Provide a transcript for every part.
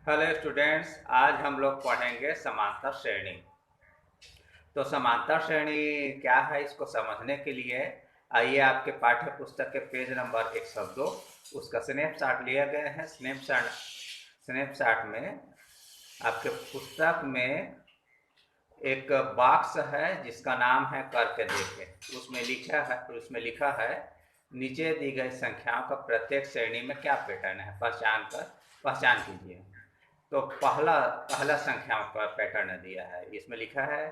Hello students, आज हम लोग पढ़ेंगे समांतर श्रेणी। तो समांतर श्रेणी क्या है, इसको समझने के लिए आइए आपके पाठ्य पुस्तक के पेज नंबर 102 उसका स्नैपशॉट लिया गया है। स्नैपशॉट में आपके पुस्तक में एक बॉक्स है जिसका नाम है करके देखें। उसमें लिखा है नीचे दी गई संख्याओं का प्रत्येक श्रेणी में क्या पैटर्न है, पहचान कीजिए। तो पहला पहला संख्याओं का पैटर्न दिया है। इसमें लिखा है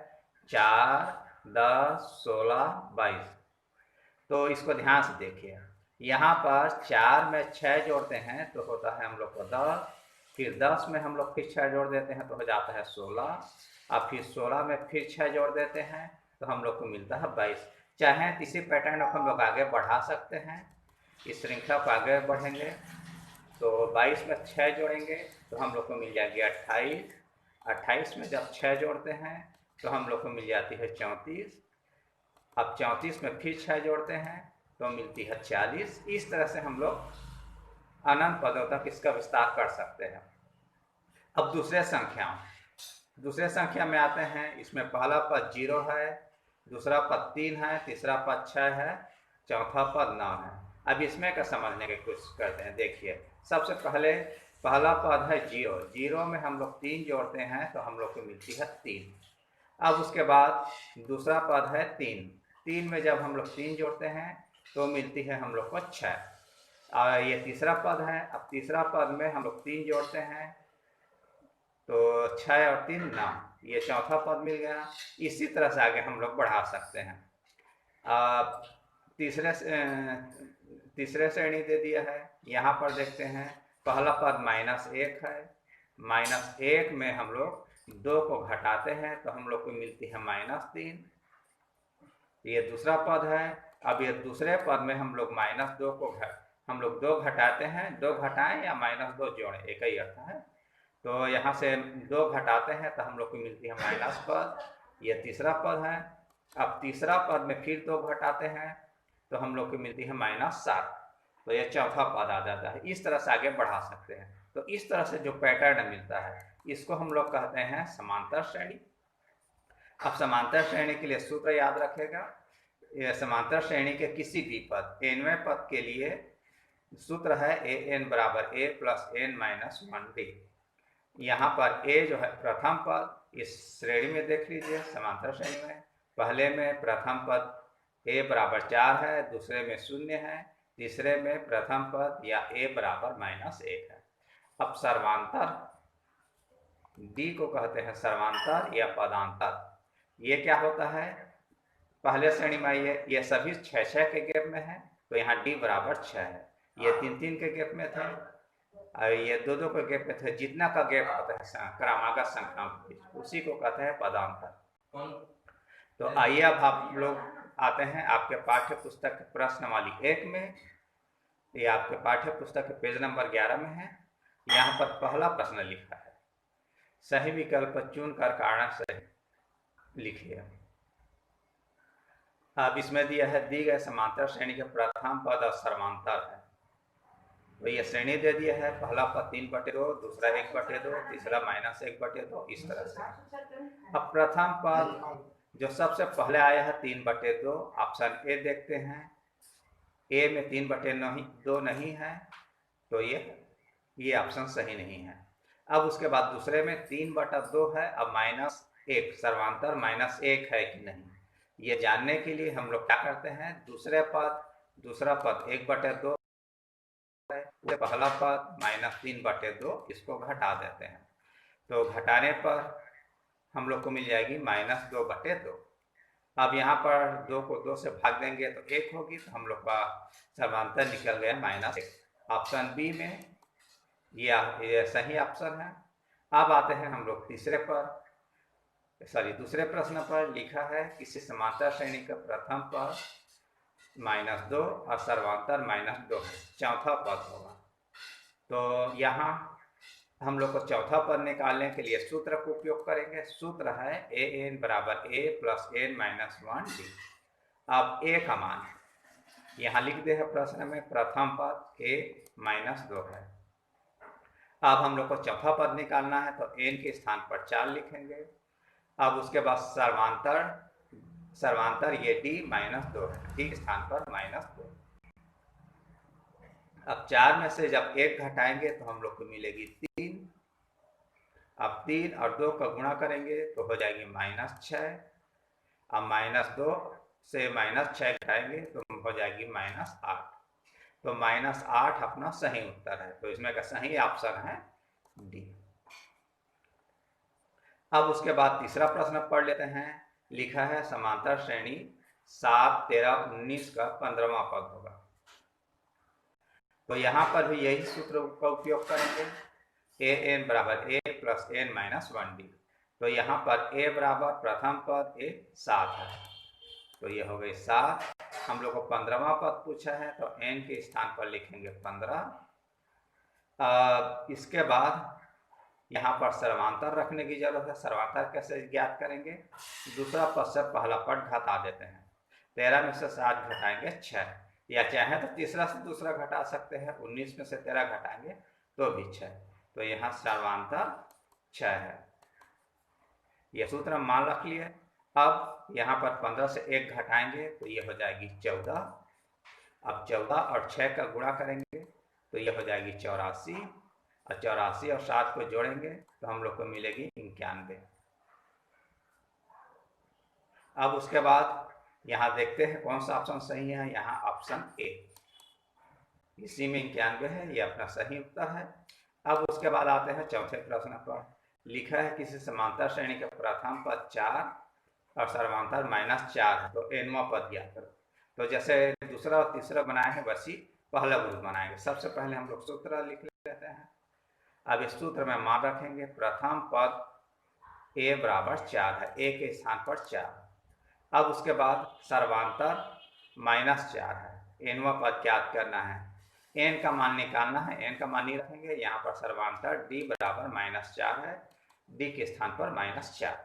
4, 10, 16, 22। तो इसको ध्यान से देखिए। यहाँ पर 4 में 6 जोड़ते हैं तो होता है हम लोग को 10। फिर 10 में हम लोग फिर 6 जोड़ देते हैं तो हो जाता है 16। अब फिर 16 में फिर 6 जोड़ देते हैं तो हम लोग को मिलता है 22। चाहे तो इसी पैटर्न को हम लोग आगे बढ़ा सकते हैं। इस श्रृंखला को आगे बढ़ेंगे तो 22 में 6 जोड़ेंगे तो हम लोग को मिल जाएगी 28। 28 में जब 6 जोड़ते हैं तो हम लोग को मिल जाती है 34। अब 34 में फिर 6 जोड़ते हैं तो मिलती है 40। इस तरह से हम लोग अनंत पदों तक इसका विस्तार कर सकते हैं। अब दूसरे संख्या में आते हैं। इसमें पहला पद 0 है, दूसरा पद 3 है, तीसरा पद 6 है, चौथा पद 9 है। अब इसमें का समझने की कोशिश करते हैं। देखिए, सबसे पहले पहला पद है 0। 0 में हम लोग 3 जोड़ते हैं तो हम लोग को मिलती है 3। अब उसके बाद दूसरा पद है 3। 3 में जब हम लोग 3 जोड़ते हैं तो मिलती है हम लोग को 6। और ये तीसरा पद है। अब तीसरा पद में हम लोग 3 जोड़ते हैं तो 6 और 3 9, ये चौथा पद मिल गया। इसी तरह से आगे हम लोग बढ़ा सकते हैं। अब तीसरे श्रेणी दे दिया है। यहाँ पर देखते हैं पहला पद -1 है। -1 में हम लोग 2 को घटाते हैं तो हम लोग को मिलती है -3। ये दूसरा पद है। अब ये दूसरे पद में हम लोग हम लोग 2 घटाते हैं। 2 घटाएं या -2 जोड़ें, एक ही अर्थ है। तो यहाँ से 2 घटाते हैं तो हम लोग को मिलती है माइनस पद। ये तीसरा पद है। अब तीसरा पद में फिर 2 घटाते हैं तो हम लोग को मिलती है -7। तो ये चौथा पद आ जाता है। इस तरह से आगे बढ़ा सकते हैं। तो इस तरह से जो पैटर्न मिलता है इसको हम लोग कहते हैं समांतर श्रेणी। अब समांतर श्रेणी के लिए सूत्र याद रखेगा। यह समांतर श्रेणी के किसी भी पद nवें पद के लिए सूत्र है an बराबर a plus n minus 1d। यहाँ पर a जो है प्रथम पद। इस श्रेणी में देख लीजिए, समांतर श्रेणी में पहले में प्रथम पद a बराबर 4 है, दूसरे में 0 है, तीसरे में प्रथम पद या a बराबर -1 है। अब सर्वांतर d को कहते हैं सर्वांतर या पदांतर। ये क्या होता है, पहले श्रेणी में ये सभी 6-6 के गैप में है तो यहाँ d बराबर 6 है। ये 3-3 के गैप में थे और ये 2-2 के गैप में थे। जितना का गैप होता है क्रमागत संख्याओं के बीच, उसी को कहते हैं पदांतर। तो आइए अब आप लोग आते हैं आपके पाठ्य पुस्तक प्रश्नवाली 1 में। ये आपके पाठ्य पुस्तक के पेज नंबर 11 में है। यहाँ पर पहला प्रश्न लिखा है, सही विकल्प चुनकर कारण सही लिखिए। अब इसमें दिया है दी गए समांतर श्रेणी के प्रथम पद और सर्वांतर है। तो ये श्रेणी दे दिया है। पहला पद 3/2, दूसरा 1/2, तीसरा -1/2, इस तरह से। अब प्रथम पद जो सबसे पहले आया है 3/2, ऑप्शन ए देखते हैं। ए में 3/2 नहीं है तो ये ऑप्शन सही नहीं है। अब उसके बाद दूसरे में 3/2 है। अब -1 सर्वांतर -1 है कि नहीं, ये जानने के लिए हम लोग क्या करते हैं, दूसरा पद 1/2 है, पहला पद -3/2, इसको घटा देते हैं। तो घटाने पर हम लोग को मिल जाएगी -2/2। अब यहाँ पर 2 को 2 से भाग देंगे तो 1 होगी, तो हम लोग का समांतर निकल गया -1। ऑप्शन बी में ये सही ऑप्शन है। अब आते हैं हम लोग दूसरे प्रश्न पर। लिखा है किसी समांतर श्रेणी का प्रथम पद -2 और सर्वांतर -2 है, चौथा पद होगा। तो यहाँ हम लोग को चौथा पद निकालने के लिए सूत्र का उपयोग करेंगे। सूत्र है an बराबर a plus n minus 1d। अब a का मान यहाँ लिख दे है प्रश्न में, प्रथम पद a -2 है। अब हम लोग को चौथा पद निकालना है, तो n के स्थान पर 4 लिखेंगे। अब उसके बाद सर्वांतर ये d -2 है, d के स्थान पर -2। अब 4 में से जब 1 घटाएंगे तो हम लोग को मिलेगी 3। अब 3 और 2 का गुणा करेंगे तो हो जाएगी -6। अब -2 से -6 घटाएंगे तो हो जाएगी -8। तो -8 अपना सही उत्तर है, तो इसमें का सही ऑप्शन है डी। अब उसके बाद तीसरा प्रश्न पढ़ लेते हैं। लिखा है समांतर श्रेणी 7, 13, 19 का 15वां पद होगा। तो यहाँ पर भी यही सूत्र का उपयोग करेंगे, an बराबर a plus n minus 1d। तो यहाँ पर a बराबर प्रथम पद a 7 है, तो ये हो गई 7। हम लोग को 15वां पद पूछा है, तो n के स्थान पर लिखेंगे 15। इसके बाद यहाँ पर सर्वांतर रखने की जरूरत है। सर्वांतर कैसे ज्ञात करेंगे? दूसरा पद से पहला पद घटा देते हैं। 13 में से 7 घटाएंगे 6, या चाहे तो तीसरा से दूसरा घटा सकते हैं। 19 में से 13 घटाएंगे तो भी 6, तो यहाँ सर्वांतर 6 है। यह सूत्र हम मान रख लिए। अब यहाँ पर 15 से 1 घटाएंगे तो ये हो जाएगी 14। अब 14 और 6 का गुणा करेंगे तो ये हो जाएगी 84, और 84 और 7 को जोड़ेंगे तो हम लोग को मिलेगी 91। अब उसके बाद यहाँ देखते हैं कौन सा ऑप्शन सही है। यहाँ ऑप्शन ए, इसी में 91 है, ये अपना सही उत्तर है। अब उसके बाद आते हैं चौथे प्रश्न पर। लिखा है किसी समांतर श्रेणी के प्रथम पद 4 और सर्वांतर -4 है, तो nवां पद ज्ञात करो। तो जैसे दूसरा और तीसरा बनाए हैं वैसी पहला ग्रुप बनाएंगे। सबसे पहले हम लोग सूत्र लिख लेते हैं। अब इस सूत्र में मान रखेंगे प्रथम पद a बराबर 4 है, a के स्थान पर 4। अब उसके बाद सर्वांतर -4 है, nवां पद ज्ञात करना है। n का मान निकालना है, n का मान नहीं रखेंगे। यहाँ पर सर्वांतर d बराबर -4 है, d के स्थान पर -4।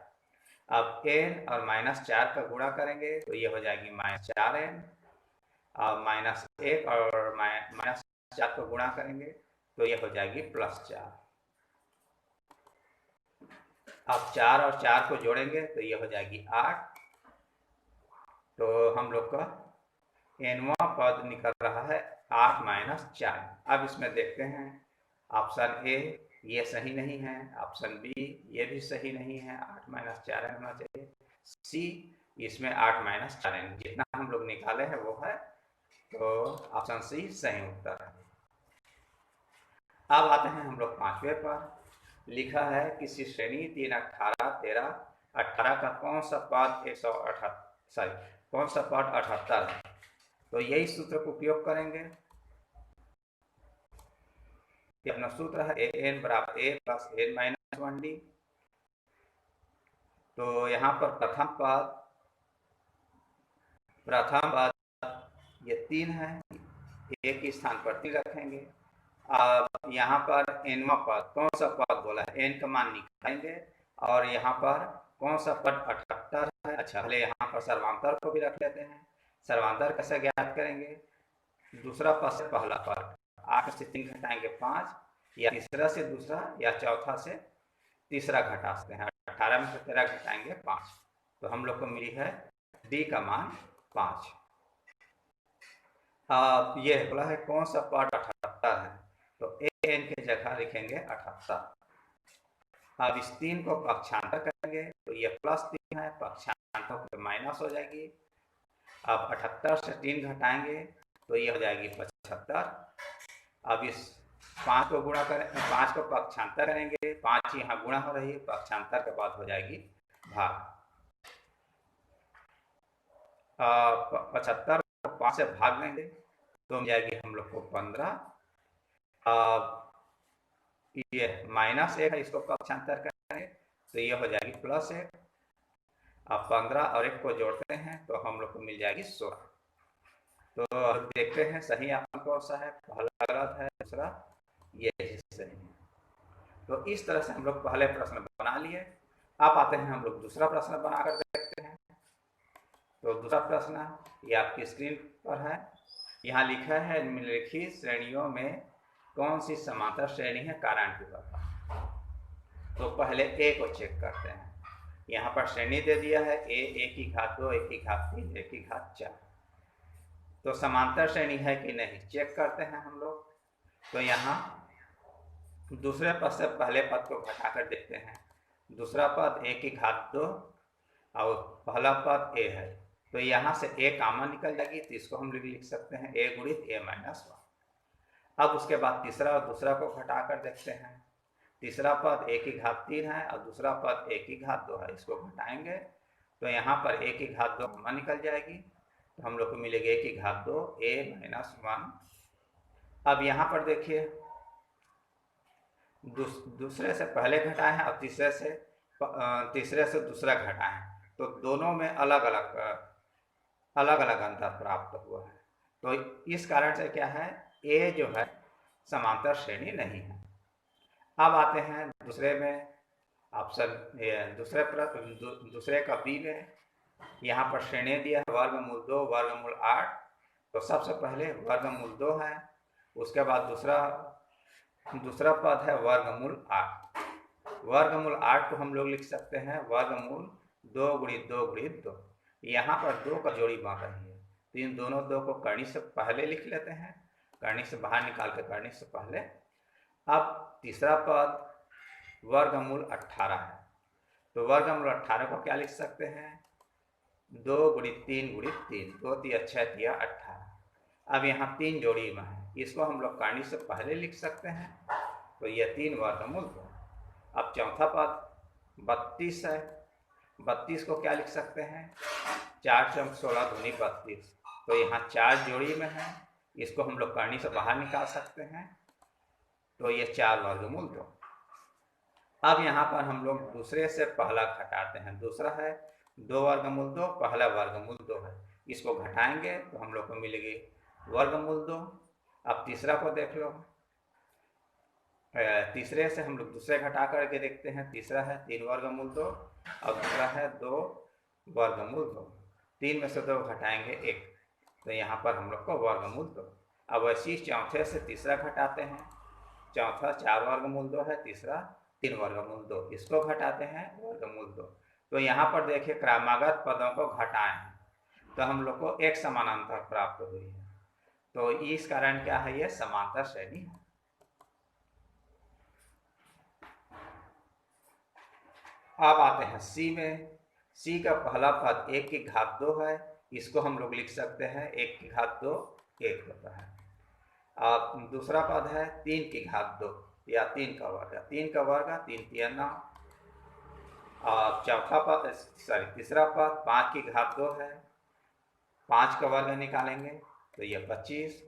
अब n और -4 का गुणा करेंगे तो ये हो जाएगी -4n। अब -1 और -4 को गुणा करेंगे तो ये हो जाएगी +4। अब 4 और 4 को जोड़ेंगे तो ये हो जाएगी 8। तो हम लोग का nवां पद निकल रहा है 8 - 4। अब इसमें देखते हैं ऑप्शन ए ये सही नहीं है, ऑप्शन बी ये भी सही नहीं है, 8 - 4 होना चाहिए। सी, इसमें 8 - 4 जितना हम लोग निकाले हैं वो है, तो ऑप्शन सी सही उत्तर है। अब आते हैं हम लोग पांचवें पर। लिखा है किसी श्रेणी 3, 18, 13, 18 का कौन सा पद 78 है। तो यही सूत्र का उपयोग करेंगे। अपना सूत्र है an बराबर a plus n minus 1d। तो यहाँ पर प्रथम पद ये 3 है, a के स्थान पर 3 रखेंगे। अब यहाँ पर nवां पद कौन सा पद बोला है, n का मान निकालेंगे, और यहाँ पर कौन सा पद 78 है। अच्छा, पहले यहाँ पर सर्वांतर को भी रख लेते हैं। सर्वांतर कैसे ज्ञात करेंगे? दूसरा पद से पहला पद, 8 से 3 घटाएंगे 5, या तीसरा से दूसरा या चौथा से तीसरा घटा सकते हैं। 18 में से 13 घटाएंगे 5, तो हम लोग को मिली है d का मान 5। अब ये बोला है कौन सा पद 78 है, तो an की जगह लिखेंगे 78। अब इस 3 को पक्षांतर करेंगे तो ये +3 है, पक्षांतर पे माइनस हो जाएगी। अब 78 से 3 घटाएंगे तो ये हो जाएगी 75। अब इस 5 को गुणा करें, 5 को पक्षांतर करेंगे, 5 यहाँ गुणा हो रही है, पक्षांतर के बाद हो जाएगी भाग। 75 को 5 से भाग देंगे तो मिल जाएगी हम लोग को 15। ये -1 है, इसको पक्षांतर करेंगे तो ये हो जाएगी +1। अब 15 और 1 को जोड़ते हैं तो हम लोग को मिल जाएगी 16। तो देखते हैं सही ऑप्शन कौन सा है। पहला गलत है, दूसरा ये सही है। तो इस तरह से हम लोग पहले प्रश्न बना लिए। अब आते हैं हम लोग दूसरा प्रश्न बनाकर देखते हैं। तो दूसरा प्रश्न ये आपकी स्क्रीन पर है। यहाँ लिखा है निम्नलिखित श्रेणियों में कौन सी समांतर श्रेणी है कार्यान्वित होता है। तो पहले ए को चेक करते हैं। यहाँ पर श्रेणी दे दिया है ए की घात 2, ए की घात 3, ए की घात 4। तो समांतर श्रेणी है कि नहीं चेक करते हैं हम लोग। तो यहाँ दूसरे पद से पहले पद को घटाकर देखते हैं। दूसरा पद ए की घात 2 और पहला पद ए है, तो यहाँ से ए कॉमन निकल जाएगी, तो इसको हम लिख सकते हैं ए गुणित ए माइनस 1। अब उसके बाद तीसरा और दूसरा को घटाकर देखते हैं। तीसरा पद ए की घात 3 है और दूसरा पद ए की घात 2 है, इसको घटाएंगे तो यहाँ पर ए की घात 2 कॉमन निकल जाएगी, तो हम लोग को मिलेगी ए की घात 2 ए माइनस 1। अब यहाँ पर देखिए दूसरे से पहले घटाए हैं और तीसरे से दूसरा घटाए हैं, तो दोनों में अलग अलग अंतर प्राप्त हुआ है। तो इस कारण से क्या है, ए जो है समांतर श्रेणी नहीं है। अब आते हैं दूसरे में, ऑप्शन दूसरे का बी में। यहाँ पर श्रेणी दिया है वर्गमूल 2 वर्गमूल 8। तो सबसे पहले वर्गमूल 2 है, उसके बाद दूसरा पद है वर्गमूल 8। वर्गमूल 8 को हम लोग लिख सकते हैं वर्गमूल 2 गुणित 2 गुणित 2। यहाँ पर 2 का जोड़ी बन रही है, तो इन दोनों 2 को करनी से पहले लिख लेते हैं, करनी से बाहर निकाल के करनी से पहले। अब तीसरा पद वर्गमूल 18 है, तो वर्गमूल 18 को क्या लिख सकते हैं 2 गुणित 3 गुणित 3, 2 3 6 3 18। अब यहाँ 3 जोड़ी में है, इसको हम लोग करनी से पहले लिख सकते हैं, तो यह 3 वर्गमूल 2। अब चौथा पद 32 है, 32 को क्या लिख सकते हैं 4 × 16 दूनी 32, तो यहाँ 4 जोड़ी में है, इसको हम लोग करनी से बाहर निकाल सकते हैं, तो ये 4 वर्गमूल 2। अब यहाँ पर हम लोग दूसरे से पहला घटाते हैं। दूसरा है 2 वर्गमूल 2, पहला वर्गमूल 2 है, इसको घटाएंगे तो हम लोग को मिलेगी वर्गमूल 2। अब तीसरा को देख लो, तीसरे से हम लोग दूसरे घटा करके देखते हैं। तीसरा है 3 वर्गमूल 2 और दूसरा है 2 वर्गमूल 2। 3 में से 2 घटाएंगे 1, तो यहाँ पर हम लोग को वर्गमूल 2। अब वैसे चौथे से तीसरा घटाते हैं। चौथा 4 वर्गमूल 2 है, तीसरा 3 वर्गमूल 2, इसको घटाते हैं वर्गमूल 2। तो यहाँ पर देखिए क्रमागत पदों को घटाए हैं, तो हम लोग को एक समानांतर प्राप्त हुई है, तो इस कारण क्या है, ये समांतर श्रेणी है। अब आते हैं सी में। सी का पहला पद 1 की घात 2 है, इसको हम लोग लिख सकते हैं 1 की घात 2 1 होता है। अब दूसरा पद है 3 की घात 2 या 3 का वर्ग, 3 का वर्ग 3 3 9। अब तीसरा पद 5 की घात 2 है, 5 का वर्ग निकालेंगे तो ये 25।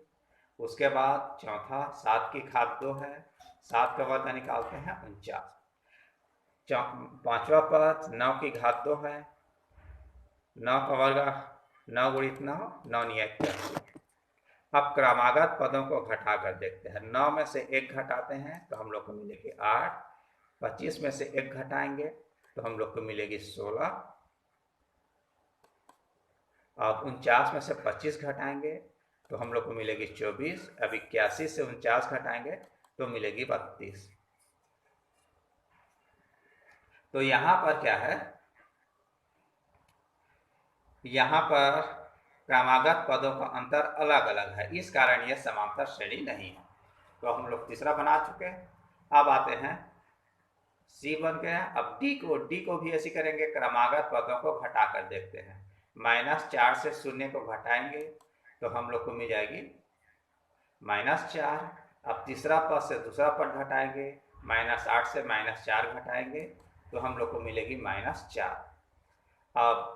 उसके बाद चौथा 7 की घात 2 है, 7 का वर्ग निकालते हैं 49। पांचवा पद 9 की घात 2 है, 9 का वर्ग 9 गुणित 9 9 × 81। अब क्रमागत पदों को घटा कर देखते हैं। 9 में से 1 घटाते हैं तो हम लोग को मिलेगी 8। 25 में से 1 घटाएंगे तो हम लोग को मिलेगी 16। अब 49 में से 25 घटाएंगे तो हम लोग को मिलेगी 24। अब 81 से 49 घटाएंगे तो मिलेगी 32। तो यहाँ पर क्या है, यहाँ पर क्रमागत पदों का अंतर अलग अलग है, इस कारण यह समांतर श्रेणी नहीं है। तो हम लोग तीसरा बना चुके हैं। अब आते हैं सी बन गया। अब डी को भी ऐसी करेंगे, क्रमागत पदों को घटा कर देखते हैं। -4 से 0 को घटाएंगे तो हम लोग को मिल जाएगी -4। अब तीसरा पद से दूसरा पद घटाएंगे, -8 से -4 घटाएंगे तो हम लोग को मिलेगी -4। अब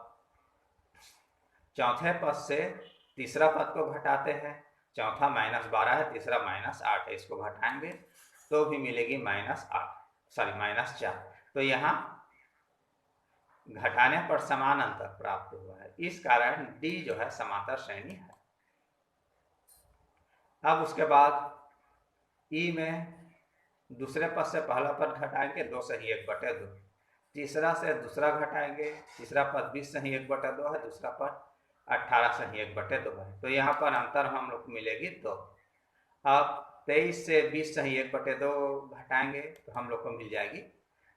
चौथे पद से तीसरा पद को घटाते हैं। चौथा -12 है, तीसरा -8 है, इसको घटाएंगे तो भी मिलेगी -4। तो यहाँ घटाने पर समान अंतर प्राप्त हुआ है, इस कारण डी जो है समांतर श्रेणी है। अब उसके बाद ई में दूसरे पद से पहला पद घटाएंगे 2 सही 1/2। तीसरा से दूसरा घटाएंगे, तीसरा पद 20 सही 1/2 है, दूसरा पद 18 सही 1/2 है, तो यहाँ पर अंतर हम लोग को मिलेगी 2। अब 23 से 20 सही 1/2 घटाएंगे तो हम लोग को मिल जाएगी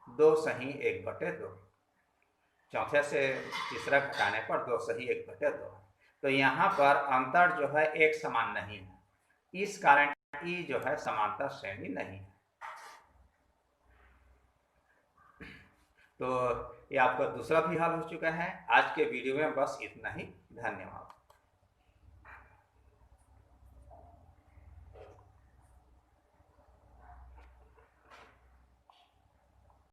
2 सही 1/2। चौथे से तीसरा घटाने पर 2 सही 1/2। तो यहाँ पर अंतर जो है एक समान नहीं है, इस कारण ई जो है समांतर श्रेणी नहीं है। तो ये आपका दूसरा भी हल हो चुका है। आज के वीडियो में बस इतना ही। धन्यवाद।